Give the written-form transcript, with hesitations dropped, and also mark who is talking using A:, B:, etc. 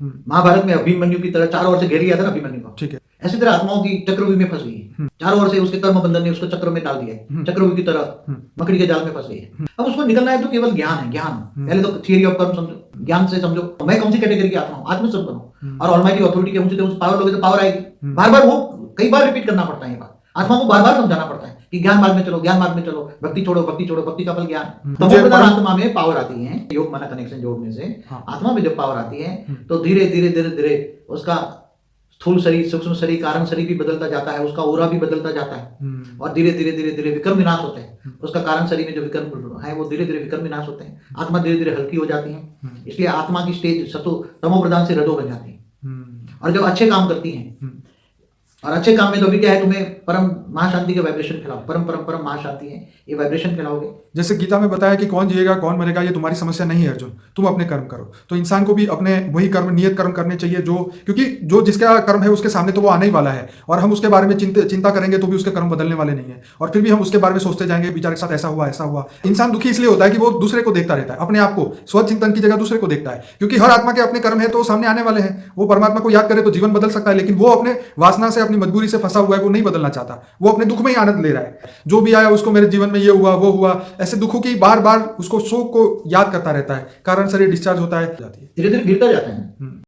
A: महाभारत में अभिमन्यु की तरह चारों ओर से घेर लिया था ना अभिमन्यु को।
B: ठीक है।
A: ऐसी तरह आत्माओं की चक्रव्यूह में फंस गई है, चारों ओर से उसके कर्म बंधन ने उसको चक्र में डाल दिया है, चक्रव्यूह की तरह मकड़ी के जाल में फंस गई है। अब उसको निकलना है तो केवल ज्ञान है, ज्ञान। पहले तो थियरी ऑफ कर्म समझो, ज्ञान से समझो मैं कौन सी कैटेगरी की आत्मा हूं, आत्मस्वरूप बनो और ऑलमाइटी अथॉरिटी के ऊंचे पावर लोगे तो पावर आएगी। बार बार वो कई बार रिपीट करना पड़ता है, ये बात आत्मा को बार बार समझाना पड़ता है कि ज्ञान मार्ग में चलो, ज्ञान मार्ग में चलो, भक्ति छोड़ो, भक्ति छोड़ो, भक्ति का फल ज्ञान। तो आत्मा में पावर आती है, योग माना कनेक्शन जोड़ने से आत्मा में जब पावर आती है तो धीरे धीरे धीरे धीरे उसका स्थूल शरीर, सूक्ष्म शरीर, कारण शरीर भी बदलता जाता है, उसका ओरा भी बदलता जाता है और धीरे धीरे धीरे धीरे विक्रम विनाश होते हैं। उसका कारण शरीर में जो विक्रम है वो धीरे धीरे विक्रम विनाश होते हैं, आत्मा धीरे धीरे हल्की हो जाती है। इसलिए आत्मा की स्टेज सतो तमो प्रधान से रजो बन जाती है। और जब अच्छे काम करती हैं और अच्छे काम में तो अभी क्या है, तुम्हें परम महाशांति के वाइब्रेशन फैलाओ, परम परम परम महाशांति है, ये वाइब्रेशन फैलाओगे।
B: जैसे गीता में बताया कि कौन जिएगा कौन मरेगा ये तुम्हारी समस्या नहीं है अर्जुन, तुम अपने कर्म करो। तो इंसान को भी अपने वही कर्म, नियत कर्म करने चाहिए जो, क्योंकि जो जिसका कर्म है उसके सामने तो वो आने ही वाला है और हम उसके बारे में चिंता करेंगे तो भी उसके कर्म बदलने वाले नहीं है और फिर भी हम उसके बारे में सोचते जाएंगे बेचारे के साथ ऐसा हुआ ऐसा हुआ। इंसान दुखी इसलिए होता है कि वो दूसरे को देखता रहता है, अपने आप को स्वचिंतन की जगह दूसरे को देखता है, क्योंकि हर आत्मा के अपने कर्म है तो सामने आने वाले हैं। वो परमात्मा को याद करे तो जीवन बदल सकता है, लेकिन वो अपने वासना से, अपनी मजबूरी से फंसा हुआ है, वो नहीं बदलना चाहता, वो अपने दुख में ही आनंद ले रहा है। जो भी आया उसको मेरे जीवन में ये हुआ वो हुआ, ऐसे दुखों की बार बार उसको शोक को याद करता रहता है, कारण शरीर डिस्चार्ज होता है,
A: धीरे धीरे गिरता जाता है।